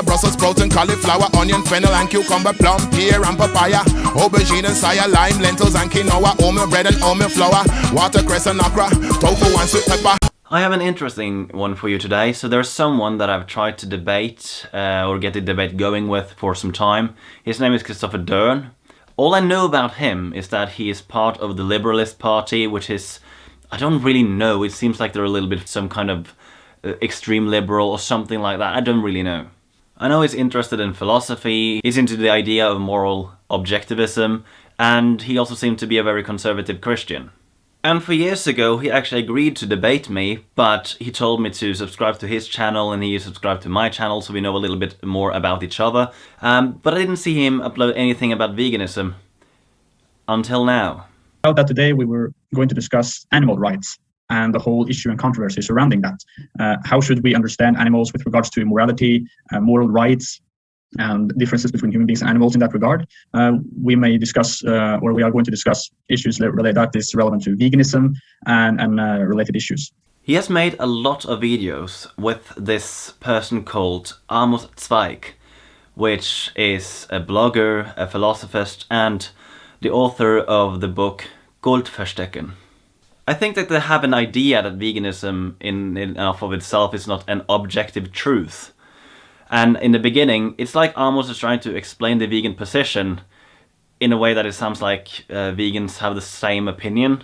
Brussels sprouts and cauliflower, onion, fennel and cucumber, plum, pear and papaya, aubergine and saya, lime, lentils and quinoa, oatmeal bread and oatmeal flour, watercress and okra, tofu and sweet pepper. I have an interesting one for you today. So there's someone that I've tried to debate or get the debate going with for some time. His name is Christoffer Døhlen. All I know about him is that he is part of the Liberalist Party, which is, I don't really know. It seems like they're a little bit some kind of extreme liberal or something like that. I don't really know. I know he's interested in philosophy. He's into the idea of moral objectivism, and he also seemed to be a very conservative Christian. And for years ago, he actually agreed to debate me, but he told me to subscribe to his channel and he subscribed to my channel, so we know a little bit more about each other. But I didn't see him upload anything about veganism until now. I felt that today we were going to discuss animal rights and the whole issue and controversy surrounding that. How should we understand animals with regards to morality, moral rights, and differences between human beings and animals in that regard. We may discuss, or we are going to discuss issues that is relevant to veganism and related issues. He has made a lot of videos with this person called Amos Zweig, which is a blogger, a philosophist, and the author of the book Goldverstecken. I think that they have an idea that veganism in and of itself is not an objective truth. And in the beginning, it's like Amos is trying to explain the vegan position in a way that it sounds like vegans have the same opinion.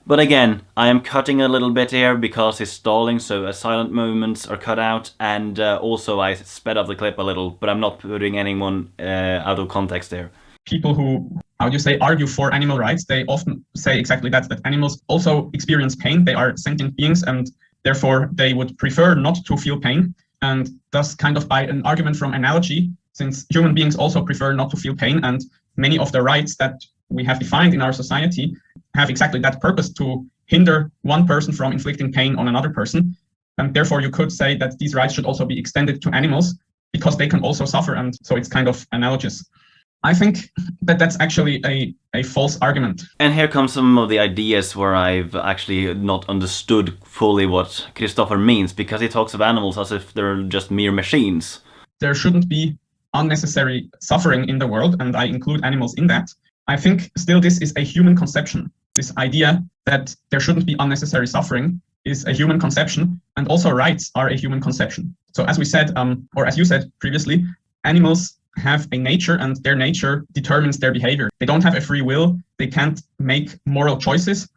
But again, I am cutting a little bit here because he's stalling, so silent moments are cut out, and also I sped up the clip a little, but I'm not putting anyone out of context there. People who, argue for animal rights, they often say exactly that animals also experience pain. They are sentient beings, and therefore they would prefer not to feel pain. And thus, kind of by an argument from analogy, since human beings also prefer not to feel pain, and many of the rights that we have defined in our society have exactly that purpose, to hinder one person from inflicting pain on another person. And therefore, you could say that these rights should also be extended to animals because they can also suffer. And so it's kind of analogous. I think that that's actually a false argument. And here comes some of the ideas where I've actually not understood fully what Christoffer means, because he talks of animals as if they're just mere machines. There shouldn't be unnecessary suffering in the world, and I include animals in that. I think still this is a human conception. This idea that there shouldn't be unnecessary suffering is a human conception, and also rights are a human conception. So as we said, or as you said previously, animals have a nature, and their nature determines their behavior. They don't have a free will. They can't make moral choices.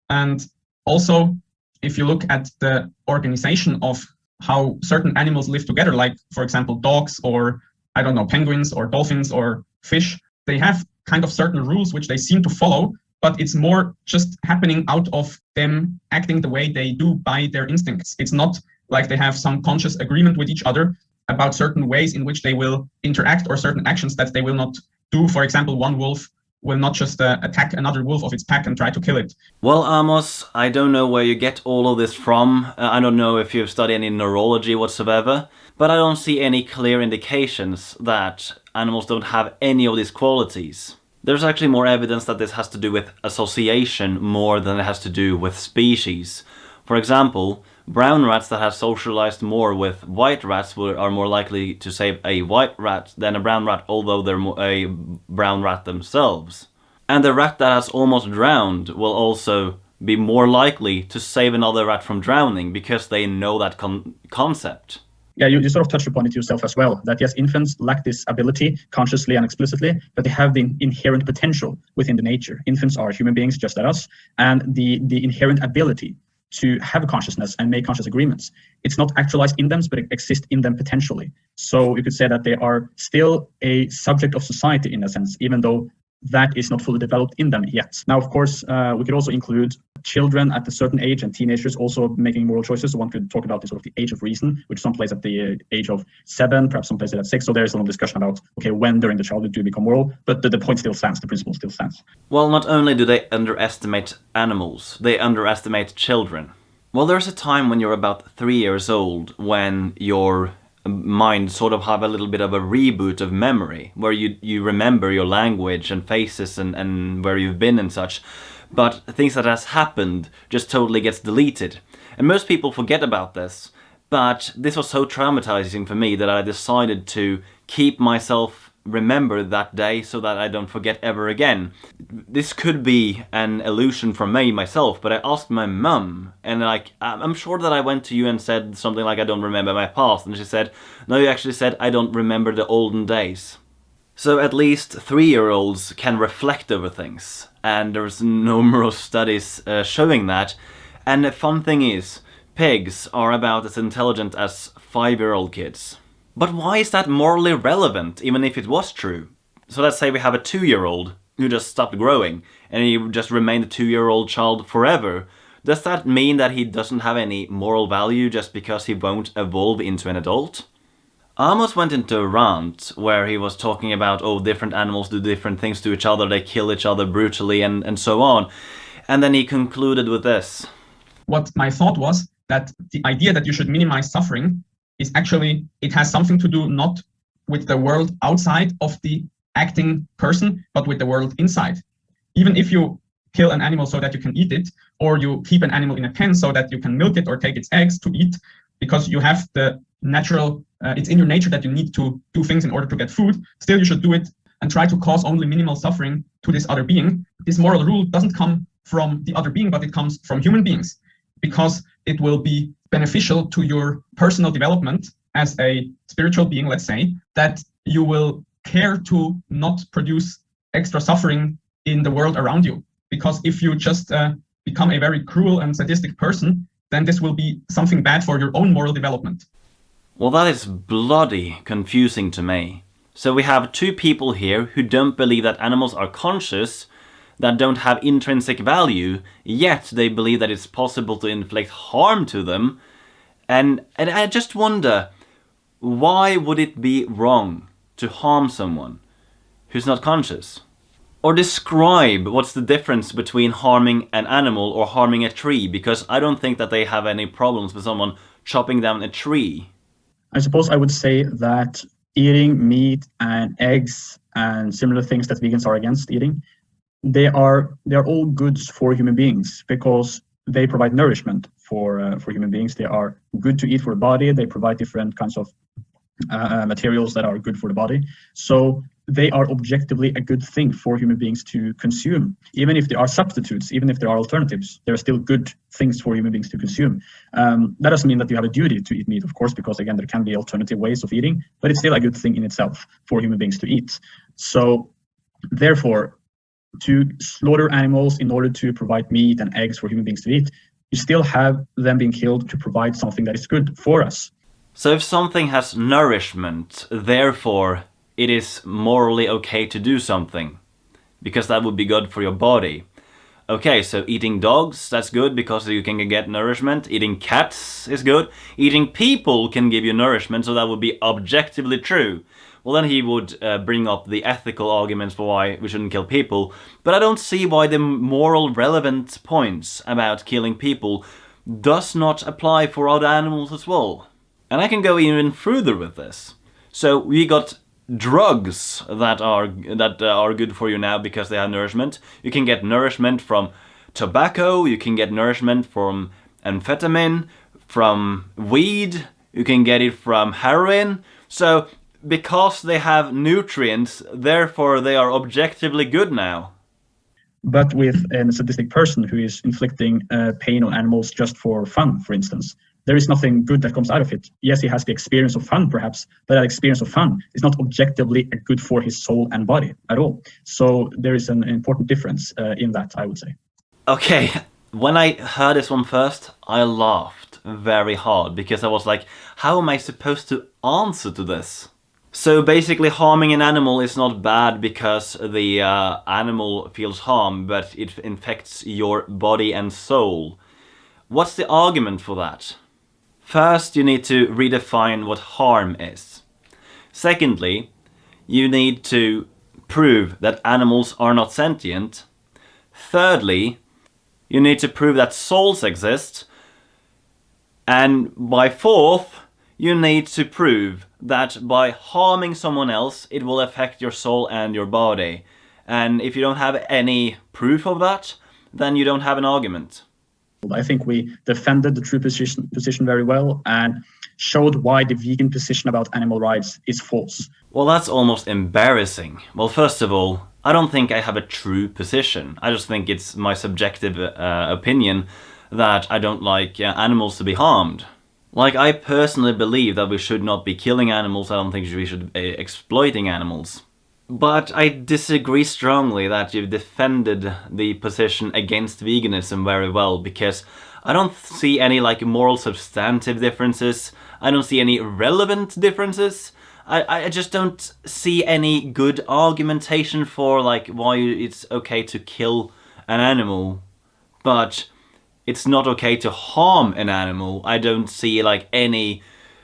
And also, if you look at the organization of how certain animals live together, like, for example, dogs or, penguins or dolphins or fish, they have kind of certain rules which they seem to follow, but it's more just happening out of them acting the way they do by their instincts. It's not like they have some conscious agreement with each other about certain ways in which they will interact or certain actions that they will not do. For example, one wolf will not just attack another wolf of its pack and try to kill it. Well, Amos, I don't know where you get all of this from. I don't know if you've studied any neurology whatsoever, but I don't see any clear indications that animals don't have any of these qualities. There's actually more evidence that this has to do with association more than it has to do with species. For example, brown rats that have socialized more with white rats are more likely to save a white rat than a brown rat, although they're a brown rat themselves. And the rat that has almost drowned will also be more likely to save another rat from drowning because they know that concept. Yeah, you sort of touched upon it yourself as well, that yes, infants lack this ability consciously and explicitly, but they have the inherent potential within the nature. Infants are human beings just like us, and the inherent ability to have a consciousness and make conscious agreements. It's not actualized in them, but it exists in them potentially. So you could say that they are still a subject of society in a sense, even though that is not fully developed in them yet. Now, of course, we could also include children at a certain age and teenagers also making moral choices. So one could talk about the sort of the age of reason, which some place at the age of 7, perhaps some place at 6. So there's some discussion about, okay, when during the childhood do you become moral? But the point still stands, the principle still stands. Well, not only do they underestimate animals, they underestimate children. Well, there's a time when you're about 3 years old when your mind sort of have a little bit of a reboot of memory, where you remember your language and faces and where you've been and such, but things that has happened just totally gets deleted. And most people forget about this, But this was so traumatizing for me that I decided to keep myself remember that day so that I don't forget ever again. This could be an illusion from me myself, but I asked my mum, and I'm sure that I went to you and said something like, I don't remember my past, and she said, no, you actually said, I don't remember the olden days. So at least 3-year-olds can reflect over things, and there's numerous studies showing that. And the fun thing is, pigs are about as intelligent as 5-year-old kids. But why is that morally relevant, even if it was true? So let's say we have a 2-year-old who just stopped growing, and he just remained a 2-year-old child forever. Does that mean that he doesn't have any moral value just because he won't evolve into an adult? Amos went into a rant where he was talking about, different animals do different things to each other, they kill each other brutally and so on. And then he concluded with this. What my thought was that the idea that you should minimize suffering is actually, it has something to do not with the world outside of the acting person, but with the world inside. Even if you kill an animal so that you can eat it, or you keep an animal in a pen so that you can milk it or take its eggs to eat, because you have the natural, it's in your nature that you need to do things in order to get food, still you should do it and try to cause only minimal suffering to this other being. This moral rule doesn't come from the other being, but it comes from human beings, because it will be beneficial to your personal development as a spiritual being, let's say, that you will care to not produce extra suffering in the world around you. Because if you just become a very cruel and sadistic person, then this will be something bad for your own moral development. Well, that is bloody confusing to me. So we have 2 people here who don't believe that animals are conscious, that don't have intrinsic value, yet they believe that it's possible to inflict harm to them. And I just wonder, why would it be wrong to harm someone who's not conscious? Or describe what's the difference between harming an animal or harming a tree, because I don't think that they have any problems with someone chopping down a tree. I suppose I would say that eating meat and eggs and similar things that vegans are against eating, they are all goods for human beings because they provide nourishment for human beings. They are good to eat for the body. They provide different kinds of materials that are good for the body. So they are objectively a good thing for human beings to consume. Even if there are substitutes, even if there are alternatives, there are still good things for human beings to consume. That doesn't mean that you have a duty to eat meat, of course, because again, there can be alternative ways of eating, but it's still a good thing in itself for human beings to eat. So therefore, to slaughter animals in order to provide meat and eggs for human beings to eat, you still have them being killed to provide something that is good for us. So if something has nourishment, therefore it is morally okay to do something, because that would be good for your body. Okay, so eating dogs, that's good because you can get nourishment. Eating cats is good. Eating people can give you nourishment, so that would be objectively true. Well, then he would bring up the ethical arguments for why we shouldn't kill people, but I don't see why the moral relevant points about killing people does not apply for other animals as well. And I can go even further with this. So we got drugs that are good for you now because they have nourishment. You can get nourishment from tobacco, you can get nourishment from amphetamine, from weed, you can get it from heroin. So because they have nutrients, therefore they are objectively good now. But with a sadistic person who is inflicting pain on animals just for fun, for instance, there is nothing good that comes out of it. Yes, he has the experience of fun, perhaps, but that experience of fun is not objectively good for his soul and body at all. So there is an important difference in that, I would say. Okay, when I heard this one first, I laughed very hard because I was like, how am I supposed to answer to this? So basically harming an animal is not bad because the animal feels harm, but it infects your body and soul. What's the argument for that? First, you need to redefine what harm is. Secondly, you need to prove that animals are not sentient. Thirdly, you need to prove that souls exist. And by fourth, you need to prove that by harming someone else, it will affect your soul and your body. And if you don't have any proof of that, then you don't have an argument. I think we defended the true position very well, and showed why the vegan position about animal rights is false. Well, that's almost embarrassing. Well, first of all, I don't think I have a true position. I just think it's my subjective opinion that I don't like animals to be harmed. Like, I personally believe that we should not be killing animals. I don't think we should be exploiting animals. But I disagree strongly that you've defended the position against veganism very well, because I don't see any like moral substantive differences. I don't see any relevant differences. I just don't see any good argumentation for like why it's okay to kill an animal, but it's not okay to harm an animal. I don't see like any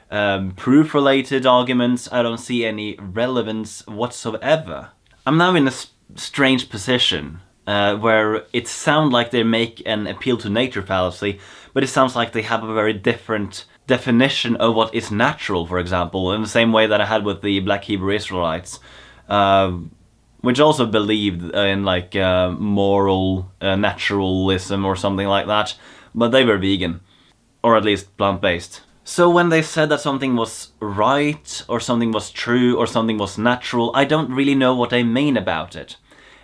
proof-related arguments. I don't see any relevance whatsoever. I'm now in a strange position where it sounds like they make an appeal to nature fallacy, but it sounds like they have a very different definition of what is natural, for example, in the same way that I had with the Black Hebrew Israelites, which also believed in like moral naturalism or something like that, but they were vegan, or at least plant-based. So when they said that something was right, or something was true, or something was natural, I don't really know what they mean about it.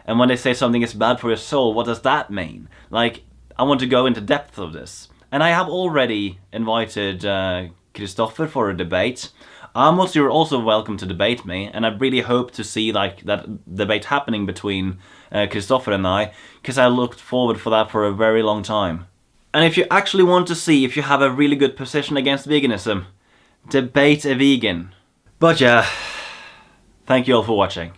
And when they say something is bad for your soul, what does that mean? Like, I want to go into depth of this. And I have already invited Christoffer for a debate. Amos, you're also welcome to debate me, and I really hope to see like that debate happening between Christoffer and I, because I looked forward for that for a very long time. And if you actually want to see if you have a really good position against veganism, debate a vegan. But yeah, thank you all for watching.